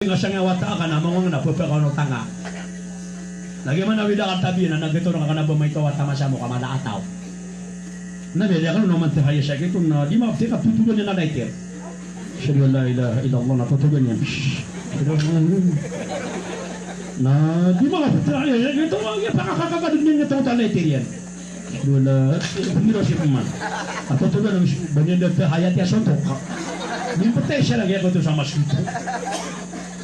Ngasang wata ka na mong na pupakaw no tanga. Lagi man nawida ka tabi na nagito na kana ba may wata masamo ka malaataw. Nabi dia kan naman tahaya sa kito na di ma ka tutugan na naitir. Syadu la ilaha illallah na tutugan yan. Na di ma tahaya sa kito ang pakakakadun niya to ta naitir yan. Syadu la pagiro si paman. Ato tutugan ang banyan da tahaya ti asonto. Ni patay siya lagi ko to sa masito.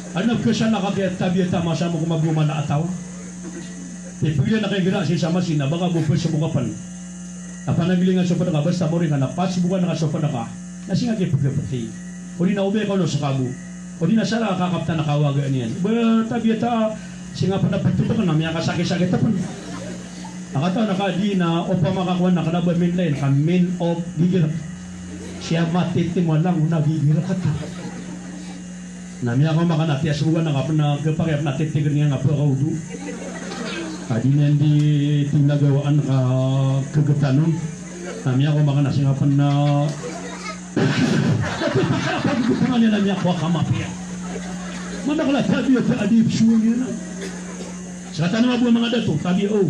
Ano ko siya nakakita biyata masamo kung maguma na ataw? Ipagyan na kayo gina siya sa masina, baka bupil sa bukapan. Napanagalingan sa panaka, basta mo rin ka na, pasibukan na ka sa panaka, nasi nga kayo pagkapati. O di na ube ka no sa kabu. O di na siya nakakapta na kawagaan yan. Bata biyata, siya nga pa napagtuto na, may kasakit-sakit na pa. Nakataw na ka, di na, o pa makakuha na ka na ba min line, ka min of gigira. Siya matitim lang, nagigira ka ta. Nami ako makanati asugan na kapag nagpakayap na titigan niya nga po kaudu. Adi na hindi tinagawaan ka kagatanon. Nami ako makanasi nga pa na napipakapag-gupangan niya nami ako kamapya. Manakala tabi at adib suwa niya na. Sa tanong po mga dato, tabi o.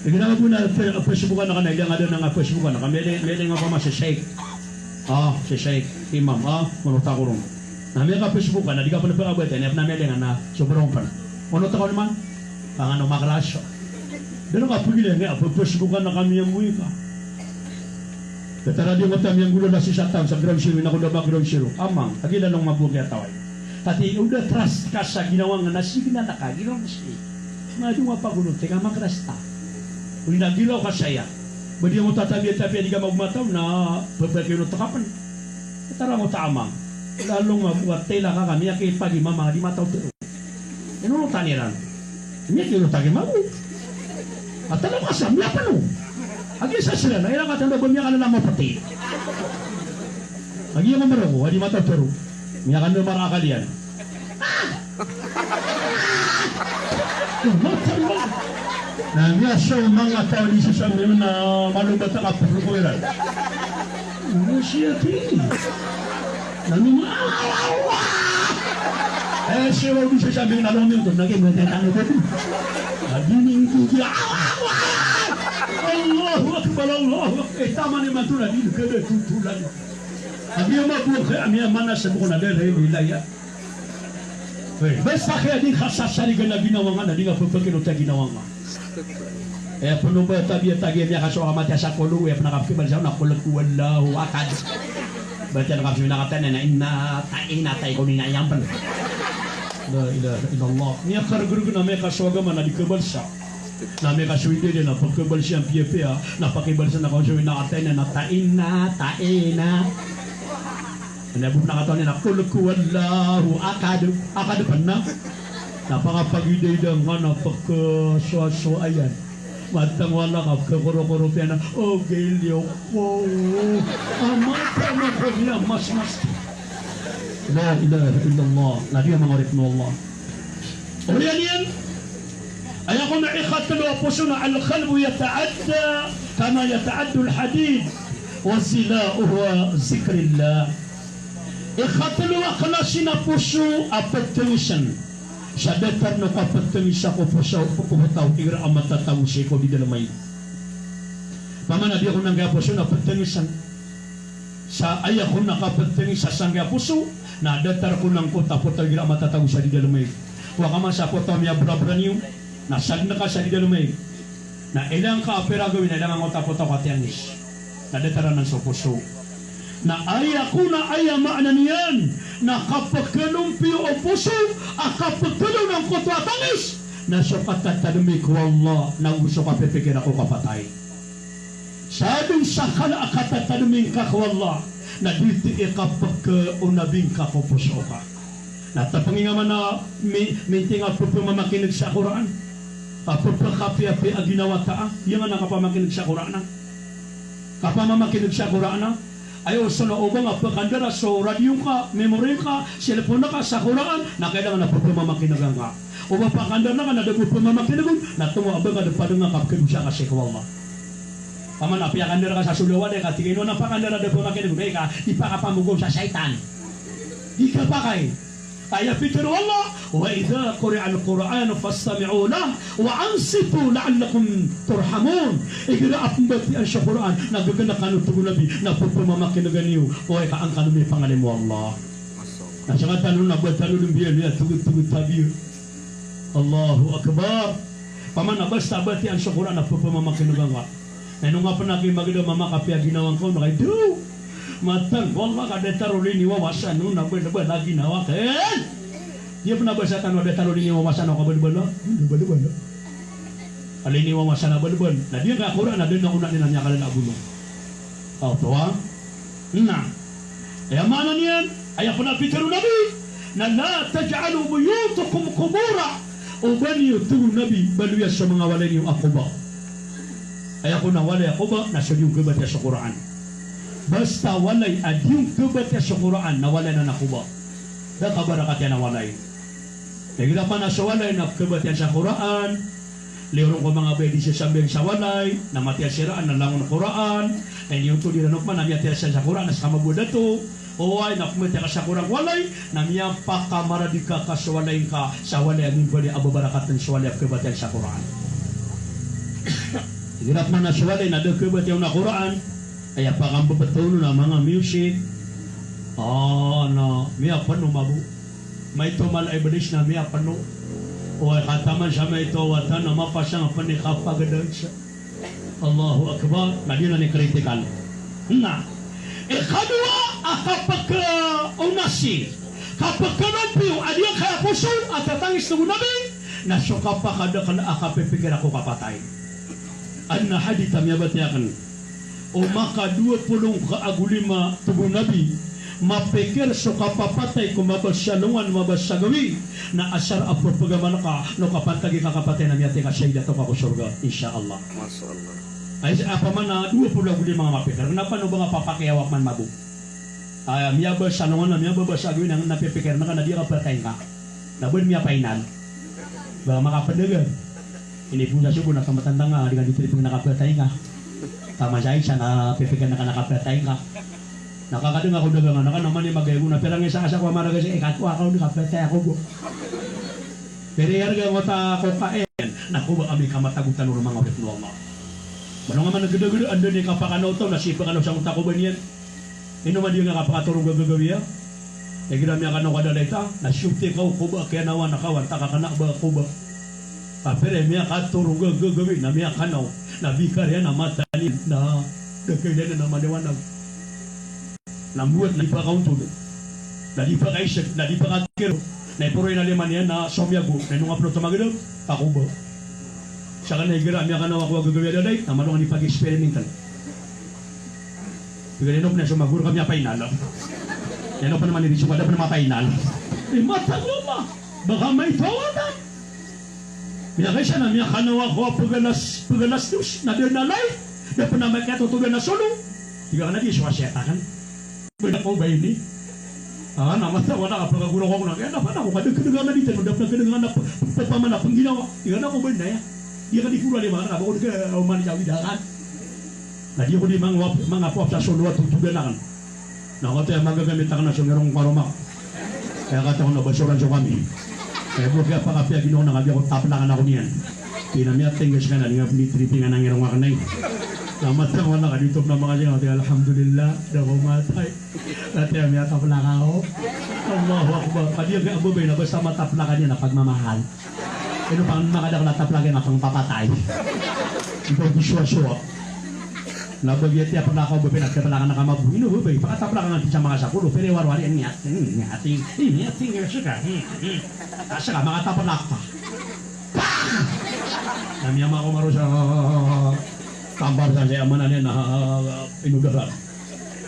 Naginawa po na pasubukan na kanay, nga doon nga pasubukan na kami. Mele nga pa si Sheikh. Si Sheikh, Imam, manuta ko rin. Nami ka Facebook na di ka pa napakabot na namele nga na sobrang pa. Ano ta ko naman? Ang ano makrasyo. Dano ka pugile nga Facebook na kami yang muwi ka. Katara di mo tam yang gulo na si Satan sa ground zero na ko ba ground zero. Amang agila nang mabugi ataway. Tati udah trust ka sa ginawang nga nasigina na ka ginaw si. Madu mapagulo teka makrasta. Uli na gilaw ka saya. Badi mo tatabi-tabi di ka magmataw na pagpagyo no takapan. Katara mo ta amang. Lalong mabuat tela ka kami yakit pagi mama di mataw tero. Ano taniran? Niya kilo tagi mabu. At alam ka sam ya pano. Agi sa sila na ilang katanda bumya ka na lang mapati. Agi mo maro di mataw tero. Miya kan mara kalian. Na miya so mga tao di sa na malubat ka pagkukuran. Ano siya ti? Nami mo, siya wag bisa sabi ng nalong yung naging magandang ito. Adining kuya, Allahu Akbar, Allahu Akbar. Tama ni matula dito, kada tutulan. Abi yung mabuhay, ami ang manas sa buko na dere, nilaya. Basta kaya di kasasaligan na ginawa nga, di nga pagpagkinot na ginawa nga. Puno ba tabi at tagi niya kaso amatya sa kulu, nakapikibal siya, nakulag ko, Allahu Akbar. Baca nak kami nak kata na ina tay ko ni nayam pan. La ilaha illallah. Ni akar guru na may kaswaga man di kebalsa. Na may kaswide din na pagkebalsa ang PPA na pakibalsa na kung na kata na taina. Nabup na kata na kulku wallahu akad pan na. Napakapagide dang nga napakaswaso ayan. Matang wala ka kuro-kuro pena gilyo ko amata mo ko niya mas la ilaha illallah nabi ang mga mo Allah o yan ay ako na ikhatalo puso na al-qalbu yata'adda kama yata'addu al-hadid wa sila'uhu zikrillah ikhatalo akalasin na puso apattention sa betar no kapagtamis ako po sa puputaw igra ang matatawsi ko di dalamay. Pamana di ako nang gapuso na pagtamisan sa ayah ko nakapagtamis sa sang gapuso na datar ko nang ko tapos igra ang matatawsi di dalamay. Wa ka man sa po miya brabra niyo na sagna ka sa di dalamay. Na ilang ka apera gawin na ilang ang tapos katianis na dataran ng puso. Na aya ko na aya maana niyan na kapag kanumpyo o puso kapag ng koto at angis na sukat at tanumik ko Allah na uso ka pipigin ako kapatay sabing sakala akat at tanumik ka ko Allah na dito kapag unabing ka ko puso ka natapangingaman na minting at pupumamakinig sa Quran pupakapi-api aginawa ta yung nga nakapamakinig sa Quran kapamamakinig sa Quran ayaw sa naubang apakandara so radio ka, memory ka, cellphone ka sa Quran na kailangan na pagpamamakinag ka. O mapakandara ka na dapat pagpamamakinag na tungo abang ka dapat nga kapkibusya kasi ko Allah. Paman apakandara ka sa sulawan ka tingin mo na pakandara dapat pagpamamakinag ka ipakapamugong sa syaitan. Di ka pa kay. ayat fikir Allah wa idza quri'a al-Qur'an fastami'u lahu wa ansitu la'allakum turhamun. Igira apmbati ang Quran nagaganda kanu tugu nabi na pupumamakin na ganiyo o ay kaang kanu may pangalim mo Allah. Nasangat tanong na buat tanong ng biyan niya tugu-tugu tabi. Allahu Akbar. Paman basta abati ang Quran na pupumamakin na ganga. Nung nga pa naging maganda mamakapya ginawang ko nakaido. Matang wala ka detarulin ni wawasan nung nabal-bal lagi nawakan. Dia pernah baca tanah detarulin ni wawasan ako bal-bal. Bal-bal. Alin ni wawasan bal-bal. Nah dia enggak Quran ada una ni nanya kalian abulong. Oh tuan. Nah. Ya mana niyan? Ayah pernah pikir Nabi. Na la taj'alu buyutakum qubura. Ubani tu Nabi balu ya sama ngawalin yung akuba. Ayah pernah wala akuba na sudyong kebat ya Quran. Basta walay adyong kebat ya Quran na walay na nakuba. Da kabarakat ya na walay. Kaya pa na sa walay na kebat ya sa Quran. Leorong ko mga bedi sa sambing sa walay na matya siraan na langon Quran. And yung to dinanok man na matya sa Quran na sa kamabuda to. Oay na kumatya ka sa Quran walay na miya pakamaradika ka sa walay ka sa walay ang bali ababarakat ng sa walay kebat ya sa Quran. Hirap man na sa walay na da kebat ya na Quran. Ay apakang bebetul na mga music. Na miya pano mabu. May tumal ay badis na miya pano. O ay kataman siya may ito watan na mapasang panikapagadan siya. Allahu Akbar. Na di na ni kritikal. Na. Kadua kapag unasi. Kapag kanampiyo adiyan kaya puso at tatangis ng nabi. Na siya kapag kada ka na akapipigir ako kapatay. An na hadita miya batiyakan. O maka 20 kaagulima tubuh Nabi mapikir so kapapatay kung mabasyanungan mabasagawi na asar apur pagaman ka no kapantagi kakapatay na miyate ka syahida to kako surga insyaallah. Masyaallah. Ay apa man na 20 kaagulima mapikir kenapa no ba papakiyawak man mabu miya basyanungan na miya babasagawi nang napipikir na kana dia kapatay ka nabon miya painan ba makapendegan ini pun sa sugo na kamatandang nga dengan ditriping nakapatay ka. Tama siya na pipikan na ka nakapatay ka. Nakakadung ako dagang na ka naman yung magayo na. Pero ang isa asa ko amara kasi ikat ko ako nakapatay ako. Pero yarga mo ta ko kain. Naku ba kami kamatagutan ng mga ulit ng Allah. Manong nga man nagdagdag ando ni kapakanaw to nasipang ano sa utak ko ba niyan. Ino man yung nga kapakaturong gagagawi ya. E ginami ang kanong kadalay ta. Nasyukti ka ko ba kaya nawa nakawan. Takakanak ba ko ba. Pero miya katurong gagagawi na miya kanaw. Nabikarya na matalin na dagkailan na maliwanag. Namuat na ipakauntud. Na ipakaisip, na ipakakiro. Na ipuroy na liman yan na somyago. Na nung upload sa magalaw, ako ba? Sa kanay gira, miya ka na ako gagawin daday, na manungan ipag-experimental. Pagalinop na sumagur kami painal. Yan pa naman irisyo ka, dapat na mapainal. Matalo ma! Baka may tawatan. Miya kaya siya na miya kanawa ko pagalas news na doon na live na panamay kaya tutugan na solo tiga ka na di suwasyeta kan pwede ko ba yun namatawa na kapag agulong ako na kaya dapat ako kadang-kadang na dito dapat kadang-kadang na pagpamanapang ginawa tiga na ako ba yun na yan di ka di pula lima na kapag ka umaniyawi dakan na di ko di mga puwap sa solo at tutugan na kan na ako tayo magagamit na ka na sumirong karumak kaya kata ko na basuran sa kami. Kaya po kaya pakapya ginawa na kabi ako taplakan ako niyan. Pinamiyat tinggas ka na, nga pinitripingan ang irong wakanay. Namatang wala ka dito na mga siya. Alhamdulillah, daw matay. Dati amiyat taplakan ako. Allahu Akbar. Kadi yung abubay na basta mataplakan niya na pagmamahal. Pero pang makadak na taplakan na pang papatay. Ito giswa-swa. Nabagyat niya pag nakakabubay at kapalakan na kamabu. Inububay, pakataplakan natin sa mga sakulo. Pero warwari ang niyat. Niyating nga siya ka. Asa ka, mga tapanak pa. Namiyama ko maro sa tambar sa siya manan na inudaran.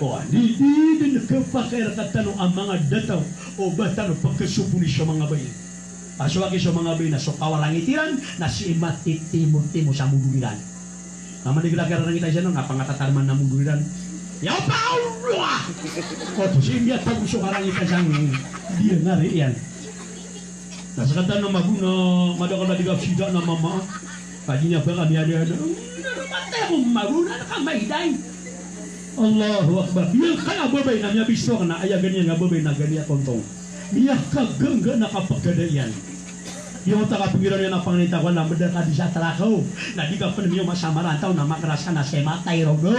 O, di nagkapakira katano ang mga dataw o batano pagkasupuni sa mga bayi. Aswaki sa mga bayi na so kawalang itiran na si imatitimo sa munduliran. Naman digilagara ng kita siya nung napangatatarman na munduliran. Yapaw! O, to siya tago so karang ita siyang dia nga rin yan. Nasa kanta na maguna, madakal na digapsida na mama. Kadinya pa kami ada namatay akong maguna na kamayday. Allahu Akbar. Yung kaya babay na niya bisto ka na, aya ganyan nga babay na ganyan tontong. Niya kagengga nakapagkadayan. Yung takapigiran niya ng panganitawan na madaka di sa trako. Na di ka pa namin yung masamarataw na makarasa na siya matay rogo.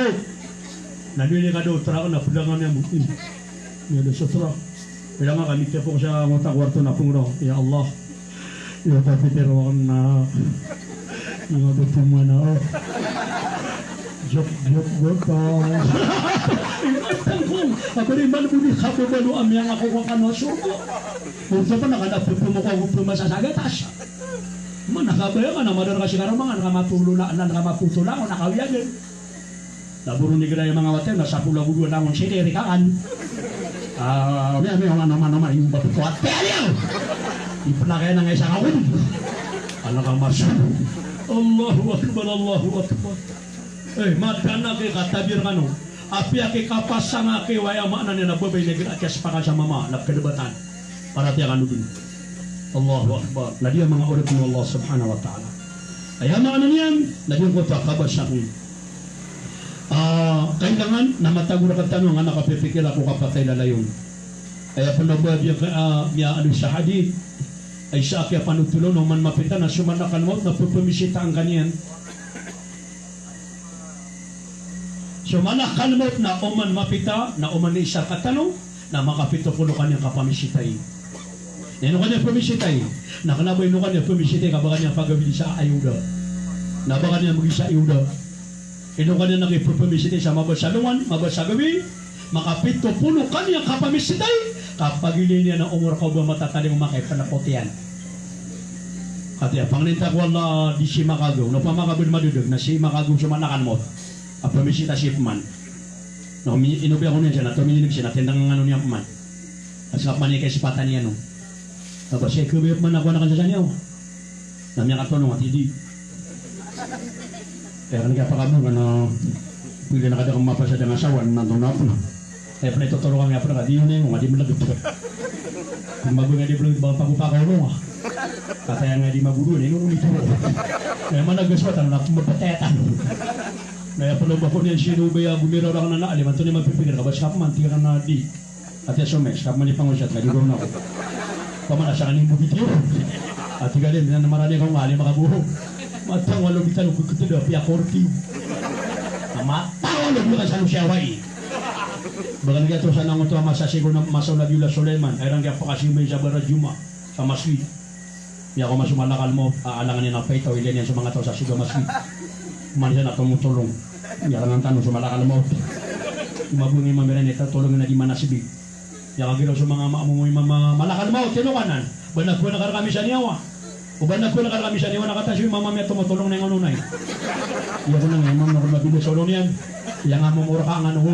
Na di ka daw trako na pulangan niya mungkin. Yan sa trako. Kaya nga kami po sa ngutang kwarto na pungro. Ya Allah. Yung tapitiruan na yung abot pumana. Jok ka. Kabari man mo ni kapo ba no amyang ako kung ano suko. Kung sa pa nakadapot mo ko kung masasagatas. Man nakabaya ka na madara kasi karamangan nakamapulo na nakamaputo na ako nakawiyagin. Laburo ni gina yung mga water na sa pula gudo na akong sinirikaan. May ano yung bato ko at peyaw. Ipalakaya na nga isang awin. Anak ang maso. Allahu Akbar, Allahu Akbar. Madana kay katabir kano. Api ake kapasang ake waya makna niya nababay na ginat sa paka sa mama lap kedebatan. Para tiya kanu dun. Allahu Akbar. Ladi ang mga ulit ng Allah subhanahu wa ta'ala. Ay makna niyan. Ladi ang kota kabasakin. Kailangan na matagura ka tanong nga nakapipikir ako kapatay lalayon. Ay panabab niya ano sa hadith. Ay sa ake panutulo no man mapita na sumanakan mo na pupumisita ang kanyan. So manakalmot na uman mapita na uman ni isa katanong na makapito pulo kanyang kapamisitay. Yan kanyang pamisitay. Nakalaboy no kanyang pamisitay kabaga niya pagabili sa ayuda. Nabaga niya mag-isa ayuda. Ino kanyang nakipapamisitay sa mabasalungan, mabasagawi, makapito pulo kanyang kapamisitay kapagili niya na umur ka ba matataling makipanapotian. Katiya, panginita ko wala di si Makagaw, no pamakabin madudog na si Makagaw sumanakan mo. Apamisita si Pman. No, inubi ako niya siya na tumininig siya na tendang ano niya Pman. At sa kapman niya kay sipatan niya no. Tapos siya kubiyot man ako na kansa sa niya. Namya katonong at hindi. Kaya kanina pakabong ka na pili na kada kang mapasa ng asawan nandun na po na. Kaya pala ituturo kang yapra ka. Di yun na yung nga di mo nagdito. Kung bago nga di belum bang pagupakaw mo nga. Kataya nga di magulo na yung umito. Kaya man naggaswatan na mapatetan. Kaya pala ba ko niyan sinubaya gumira lang na naalim at ito niya magpipigil ka ba siya mantiran na di at yung sumes kap manipangusat ka di ko na ako pamanasa ka ng bubitiyo at igalim na marami kang alim makabuho matang walo bitan ko kutudo pia korti na matang walo ka sa nusyaway bagan nga ito sa nangon ito masasigo na masaw na Bula Suleiman ay rangya pa kasi may sabara Juma sa maswid niya ako masumalakal mo aalangan niya na faith o ilan yan sa mga tao sa sigo maswid man siya na tumutulong. Yan ang tanong, sumalakal mo. Mabungi mamiran ito, tulong na di manasibig. Yan ang ginaw sa mga maamumoy malakal mo, tinukanan. Banag ko na kami sa niyawa. O banag ko na kami sa niyawa, nakatas yung mamamaya tumutulong na yung anunay. Yan ko na nga, ma'am, na kung mabilis ulong yan. Yan nga mumura ka ang ano ko.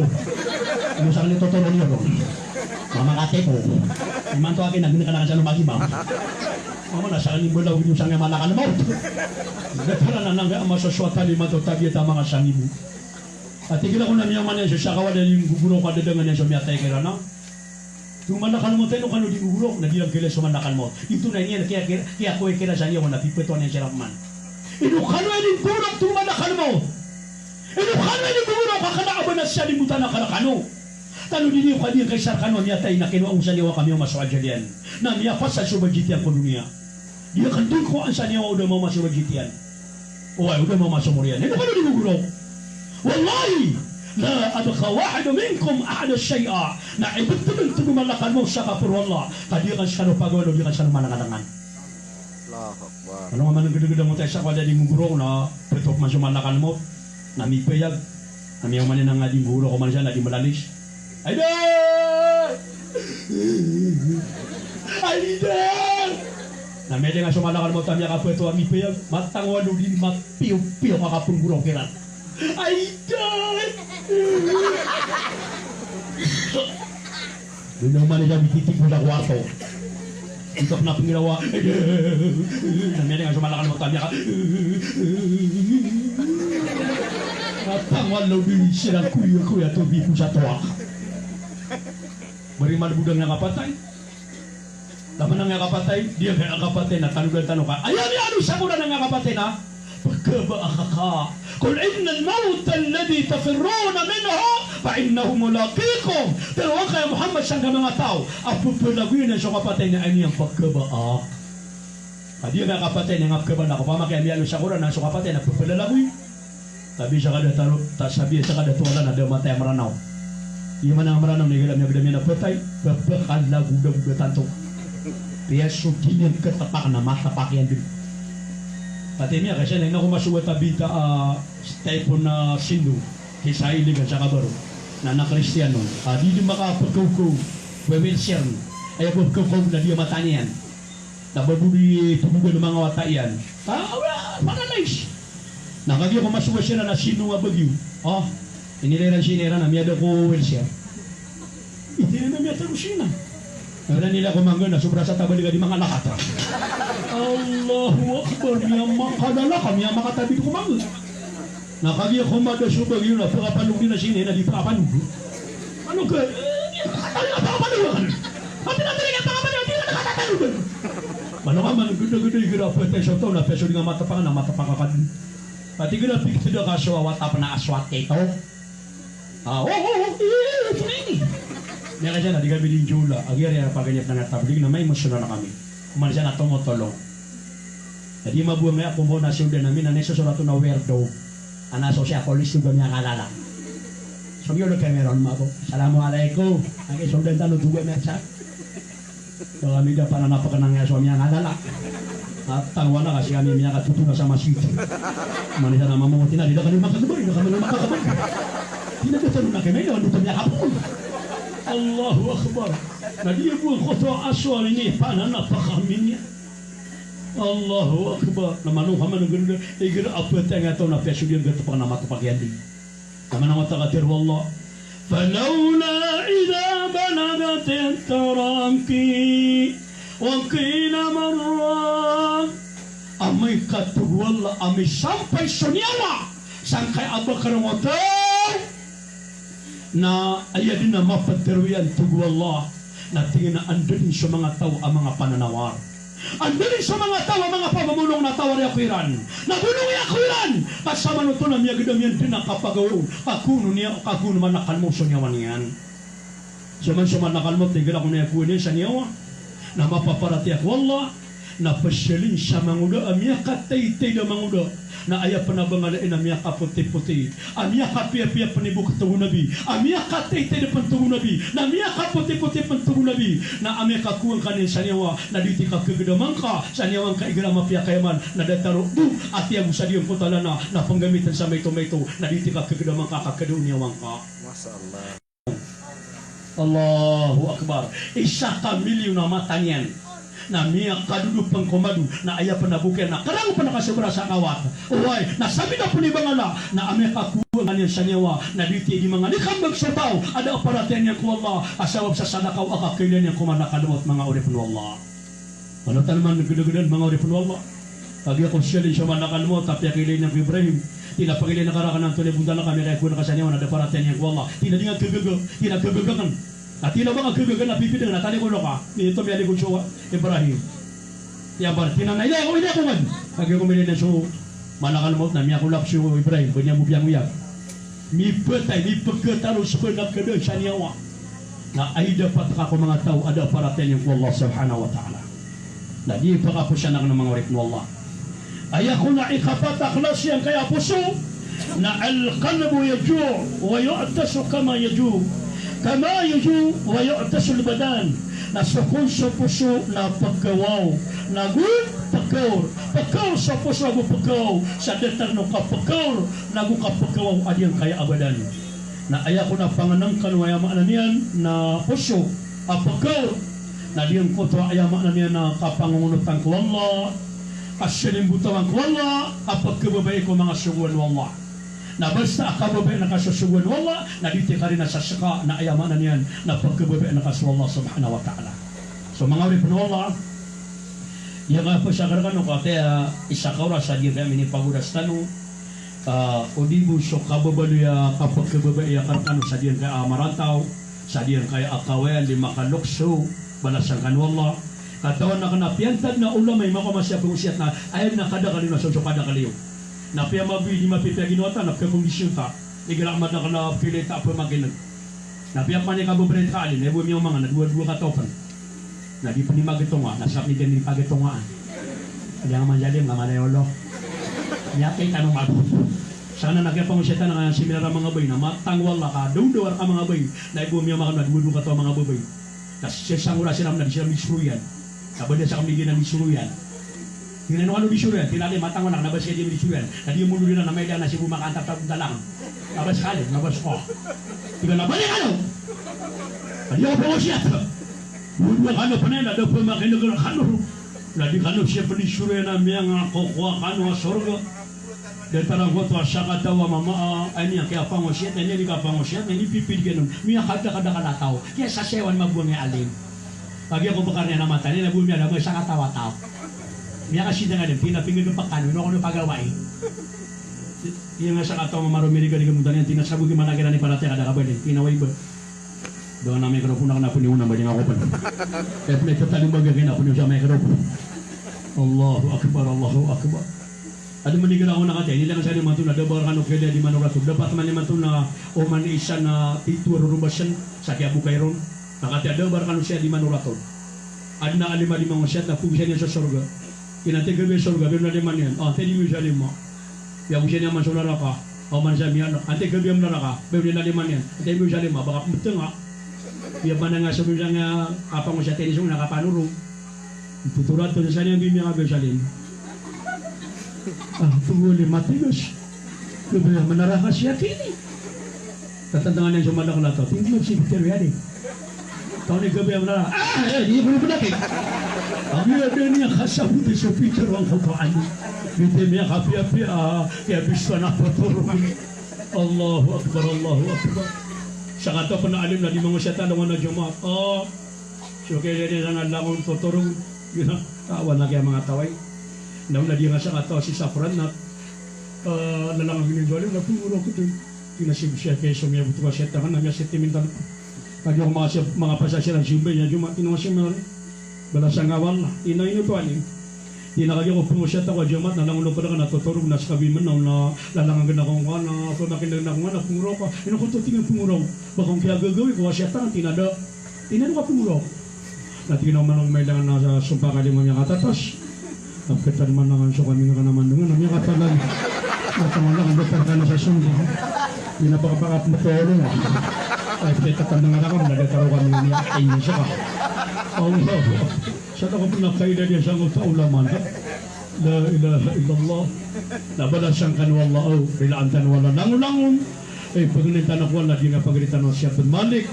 Ano sa kanito tulong yun? Mamakate po. Iman to akin, nagbinig ka na kasi lumagi, ma'am. Mama nasa kaning bulaw yung sangya malakal mo. Gatara na nang masaswata lima to tagyata mga sangibu. At tigila ko na niya man siya kawala yung gugulo ka dadangan niya sa miyatay kira na. Yung manakal mo tayo kano di gugulo na di lang kila sa manakal mo. Ito na niya kaya ko kira sa niya na pipito niya siya man. Ino kano yung gugulo itong manakal mo. Ino kano yung gugulo kakanaaba na siya limutan na kanakano. Tano din yung kanil kay Sarkano niya tayo na kinuang sa niwa kami yung maswadyan. Na niya pa sa subadjitian ko dunia. Dia kan din ko ang sa niya udah mau masuk subadjitian. O ay udah mau masuk murian. Ito ka na dinugulog. Wallahi! La abaka wahid minkum ahad syai'a. Na ibigtubig tumalakan mo sa kapur wallah. Kadi kan sa pagawalo di kan sa manangalangan. Allahu Akbar. Ano nga man ang gede-gede mo tayo sa kwada di muguro na petok man sumalakan mo. Na mipayag. Na miyaw man ang nga di muguro ko man siya na di malalis. Aidar! Aidar! Na medyo nga sumalakal mo tamya ka po ito ang ipayag. Matang walo din mapiyo-piyo makapunggurong kiran. Aidar! Doon naman niya bititik mo sa kwarto. Ito na pangirawa. Na medyo nga sumalakal mo tamya ka. Matang walo din sila kuya tubi po sa tuwak. Beriman budang yang kapatay. Laman ang kapatay, dia kaya kapatay na tanong ka. Ayan yan, isa ko na ng kapatay na. Pagkaba ka. Kul inna al-maut alladhi tafirruna minhu fa innahu mulaqikum. Pero kaya Muhammad sang mga tao apupulaguin sa kapatay na ani ang pagkabaak. Adi nga kapatay nga kapatay ako pamakay miyalo sa Quran na sa kapatay na pupulalaguin. Tabi sa kada taro sabi sa kada tuwala na damatay maranaw. Iya mana maranaw ni galam niya na patay babakal lagu dagu tanto. Piyaso ginian ketapak na matapak yan din. Pati niya kasi na kumasuwa tabita type na sindu kisay ligan sa kabaro na Kristiyano di makapagkuko wewilsir ay pagkuko na dia matanian na babuli tumugan ng mga watayan panalays nakagyo kumasuwa siya na sino nga bagyo inileran sinera na miyada ko wewilsir hindi na miya tarusina wala nila kumanggan na sobra sa tabaliga di mga lakata. Allahu Akbar, niya makadala kami ang makatabi ko kumanggan. Nakagya kumada subag yun na pakapanong din na sini na di pakapanong. Ano ka? Nakataling ang pakapanong ka na. Pati nataling ang pakapanong, di ka nakatatanong. Ano ka man, ganda-ganda yung ginapwete sa ito na peso di nga matapakan na matapakakan. Pati ginapik tidak kaswa watap na aswat ito. Ito na ini. Kaya kasi na, di kami din Jula, agyan yung paganyap na natablig na may emosyon na kami. Kuman siya na tumutulong. Jadi mabuang nga ako mo na siya namin na nesa surato na werdo. Anaso siya, polis yung niya kalala. So yun kayo meron mo ako. Assalamualaikum. Ang isong denta no duwe mersa. So kami da para napakanang nga suami niya kalala. At tangwa na kasi kami niya katutunga sa masjid. Manisa na mamungutin na, di na kami makakabay, di na kami makakabay. Tinagatan na kami, naman dito niya kapon. Allahu Akbar. Na dia buang kotor aswal ini panan apa kami Allahu Akbar. Na manung haman ganda igra apa tanga to na pesu dia gata pa na matapagyandi. Na manang tagatir wallah. Falawla idza balagat taramki wa qila marra amay katu wallah amay sampai sunyawa sangkai abakar motor na ayadin na mapaterwian tugu Allah na tingin na andun sa mga tao ang mga pananawar. Andun sa mga tao ang mga pamamulong na tawar yakiran. Nabulong yakiran! Kasama nito na miya gidamiyan din na kapagaw. Kakuno man nakalmoso niyawan niyan. Saman nakalmot, tingin ako na yakuin niya sa niyawa. Na mapaparati ako Allah. Na pasyalin sa manguda, amya katay-tay na manguda. Na aya panabangalain amya kaputi-puti. Amya kapia-pia panibu katungo nabi. Amya katay-tay na pantungo nabi. Na amya kaputi-puti pantungo nabi. Na amya kakuang kanin sa niyawa. Na diti ka kagedamang ka. Sa niyawang kaigrama pia kayaman. Na dataro at iyang sa diyang putala na panggamitan sa mayto-mayto. Na diti ka kagedamang ka kakadaw niyawang ka. Masyaallah. Allahu Akbar. Isa ka milyon na mata niyan. Na miya kaduduk pangkomadu na aya panabuken na karang pa nakasubra sa kawat. Uway, nasabi na po ni Bangala na ame kakuha niya sa niyawa na diti di mga likambag sa tao ada aparaten niya ko Allah asawab sa sanakaw akakailan niya kumanakaluot mga oripun Allah. Ano talaman nagdududan mga oripun Allah? Pag ako siya din siya manakaluot tapi akilin niya ko Ibrahim tidak pagilin nakarakan ng tulibunda na kami kaya kuha na kasanyawa na ada aparaten niya ko Allah. Tidak nga kagagagan. At yun ang mga kagagan na pipidang na tali ko ka. Ito may alikod siya Ibrahim. Yabar, tinanay na ako, hindi ako man. Kaya kumili na siya, manakalmot na, miya kulap siya Ibrahim, kanya mo biyang-uyag. Mi patay, mi pagkatalo sa kanap ka doon, siya niyawa. Na ay dapat ako mga tao, ada paraten yung Allah subhanahu wa ta'ala. Na di pa ka po siya ng mga urit mo Allah. Ay ako na ikapat aklas yan kaya puso, na al-qalbu yaju' wa yu'tasu kama yaju' kama yaju wa yu'tasul badan na sukun sa puso na pagkawaw na pagkaw sa puso na pagkaw sa detar no kapagkaw na kapagkawaw adiyang kaya abadan na aya ko na panganangkan waya maananian na puso pagkaw na diyang koto aya maananian na kapangungunutan ko Allah kasalimbutawan ko Allah kapagkababay ko mga suguan wallah na basta akababay na kasusugan wala na diti ka rin na sasaka na ayaman na niyan na pagkababay na kasuwa Allah subhanahu wa ta'ala. So mga ripon wala yung nga po siya karagano kaya isa ka oras sa diya kami ni pagudas tano o di mo so kababaluya kapagkababay karagano sa diyan kaya amarantaw sa diyan kaya akawayan di makalukso balasang kanwala katawan na kanapiantad na ulam may makamasya pangusiyat na ayun na kada kalima so kada kaliyo na pia mabi di mapipia ginuata na pia kondisyon ta Igelak mata kena pilih tak apa makin. Nah pihak mana kamu berita alin, ibu miau mangan, dua katopan. Nah di penima getonga, nasab ni jadi pagi tongaan. Jangan menjadi nggak mana Allah. Nyata tanong malu. Sana nak apa musyaita na similar mga bay na matang wala ka, dudawar ka mga bay. Na ibu miau makan, dua kato mga bay. Nas sesangura siram na siram disuruyan. Kabada sa kami na disuruyan. Tingnan ano disuruyan, tinali matang wala na ba siya di disuruyan. Na di mo na na may na si bumakanta ta dalang. Nabas kali, nabas ko. Tingnan na balik ano. Ano po siya? Buwan kano panela do pemakin ng kano. Lagi kano siya disuruyan na miya nga kokwa kano sorga. Dan tarang ko to asaka tawa mama ani kaya pangosiyat ani ka pangosiyat ani pipid ganun. Miya kada kalataw. Kaya sa sewan mabuang alin. Pagi ako bakarnya na mata ni nabumiya na mo sa katawa-taw. Miya kasi nga din pinapingin ng pakano no kuno pagawai. Iya nga sa katawa marumiri ka di kemudian tinasabu gimana kira ni palate kada kabade tinaway ba. Doon namin karo puna kana puniuna ba nga ko pa. Kaya play tali baga kina punya sa may karo. Allahu akbar Allahu akbar. Ada meninggal ako nakatay nila nga sa ni mantu na dabar kanu kaya di manurato dapat man ni mantu na o man isa na titur rubasan sa Kiabu Kairon. Nakati ada bar kanu siya di manurato. Adna alima siya na pugsa niya sa surga. Kinate gabi surga biar na liman yan. Ah, tadi bisa lima. Ya usia niya man saudara ka. O man siya miyan. Ante gabi am ka. Biar na liman yan. Tadi bisa lima. Baka betul nga. Biar mana nga sabi nga apa mo siya tadi sung nakapanuro. Tuturat to sa niya bimi nga bisa lima. Ah, tunggu lima tigas. Gabi menarakas siya kini. Tatantangan niya sumadak na to. Tingnan si Peter Yadi. Tahun ini gabi amna dia belum pernah ke. Kami ada ni khasa putih sepiter orang kau ani. Kita ni kapi ya bisa nak berturun. Allahu akbar Allahu akbar. Sakata pernah alim na di mga syaitan ng mga jemaat. Oh, so kaya dia sangat langon berturun. Gina, kawan lagi mga taway. Namun dia nga sakata si Safran na lalang gini jualin na puro ko tu. Kinasib siya kaya sumya butuh syaitan na niya sentimental. Pagi ako mga pasasya ng simbe niya, Juma, tinawasya mo rin. Balasang awal na, ina-ino to aning. Tinakagya ko pumusyat ako, Juma, nalangulo pa na natuturog na sa kabiman na lalangan akong ka na pamakinag na akong na pumuraw ka. Ino ko to tingin pumuraw. Bakong kaya gagawin ko, wasyatan, tinado ka pumuraw. Natingin naman ang may langan na sa sumpa ka di mo niya katatas. Napkitan man lang so kami nga naman dungan, ang niya katalan. Natangan lang, ang doktor ka na sa sumpa. Pinapakapakat matulong. Ay, kita tanda nga lang, nagkakaroon kami niya, ay niya siya ka. Allah, saan ako pinakaida niya sa mga ulaman? La ilaha illallah. Nabalasan kan wallahu, bilaantan wala langun-langun. Ay, pagunitan ako wala, di nga pagunitan wa siya malik.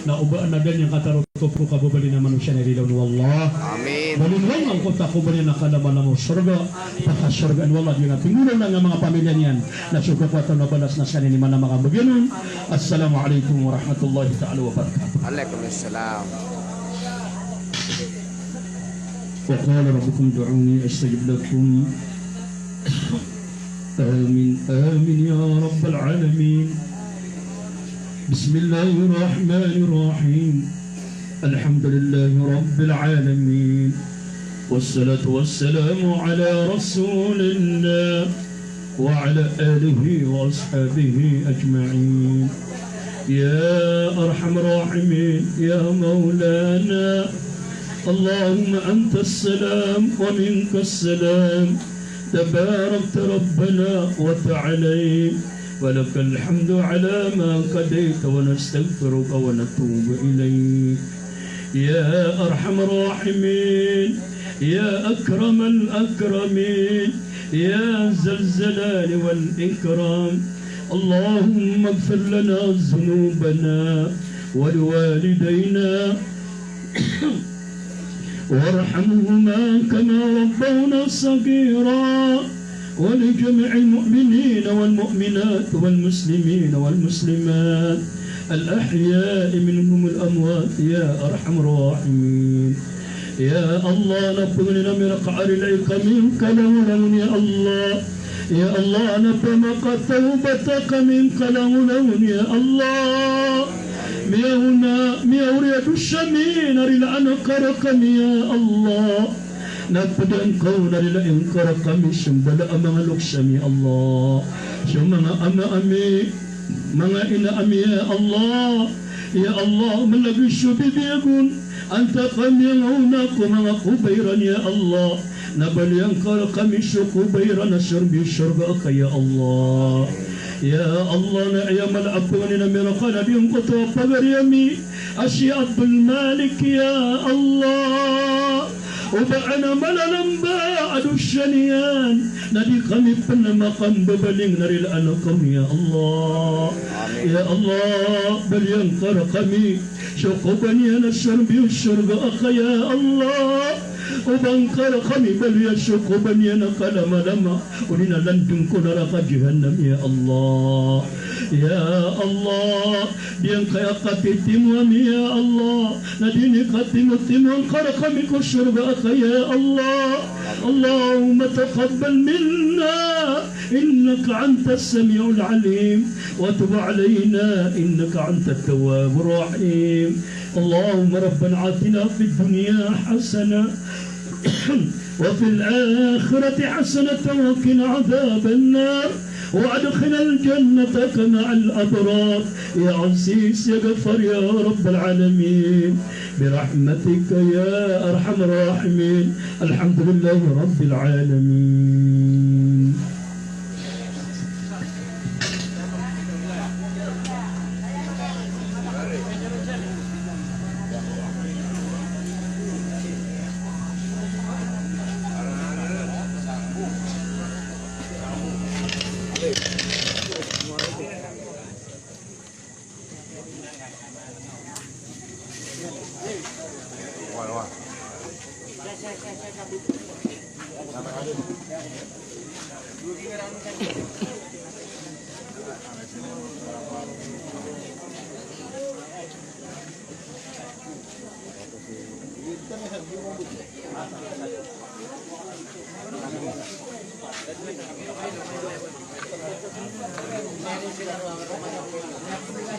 Na ubaan na din yung kataroto po kababali na manusia na rilaw ni wallah. Amin. Balunwang ang kota ko ba niya nakalaman ng surga. Pakasurgaan wala, di nga pingunan lang ang mga pamilya niyan. Na suka po na balas na sa nini man na mga bagyanon. Assalamualaikum warahmatullahi ta'ala wabarakatuh. Waalaikumsalam. وقال ربكم دعوني أستجب لكم آمين آمين يا رب العالمين بسم الله الرحمن الرحيم الحمد لله رب العالمين والصلاة والسلام على رسول الله وعلى آله وأصحابه أجمعين يا أرحم الراحمين يا مولانا اللهم أنت السلام ومنك السلام تباركت ربنا وتعالى ولك الحمد على ما قضيت ونستغفرك ونتوب إليك يا أرحم الراحمين يا أكرم الأكرمين يا ذا الجلال والإكرام اللهم اغفر لنا ذنوبنا ولوالدينا وارحمهما كما ربونا صغيرا ولجميع المؤمنين والمؤمنات والمسلمين والمسلمات الأحياء منهم الأموات يا أرحم الراحمين يا الله نبغنا من قعر إليك منك لون يا الله يا الله نبمك توبتك منك لون يا الله ميونا ميورية الشمين رلا أنكركم يا الله نبدأ كون رلا أنكركم شمبلا أمالك شمي الله شمنا أما أمي mga inaam ya Allah. Ya Allah, malagis bibiyagun anta kami ang una ko mga kubayran ya Allah. Nabaliyang kami kubayran na syurbi syurga ka ya Allah. Ya Allah na ayamal abdani na mirakana biyong kuto pagariyami asya Abdul Malik ya Allah. Uba'ana malalamba adusyaniyan nadi kami panamakam babaling narilaan kami ya Allah. Ya Allah baliyang kara kami syukuban ya nasyarbi syurga ka ya Allah. Ubangkara kami baliyang syukuban ya nakalama-lama uninalandung ko naraka jahannam ya Allah. Ya Allah diang kaya katitim kami ya Allah nadini katimutim angkara kami ko syurga ka ya Allah. Allahumma taqabbal minna innaka antas samiul alim wa tub alayna innaka antat tawwabur rahim. Allahumma rabbana atina fid dunya hasanah وفي الآخرة حسنة وقنا عذاب النار وأدخل الجنة مع الأبرار يا عزيز يا غفار يا رب العالمين برحمتك يا أرحم الراحمين. الحمد لله رب العالمين.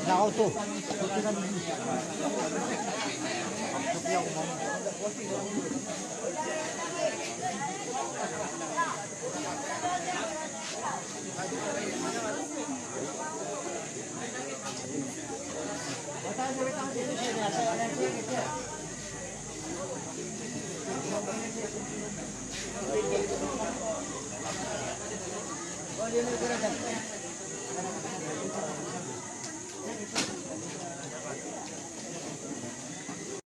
Auto. Oh, dia nak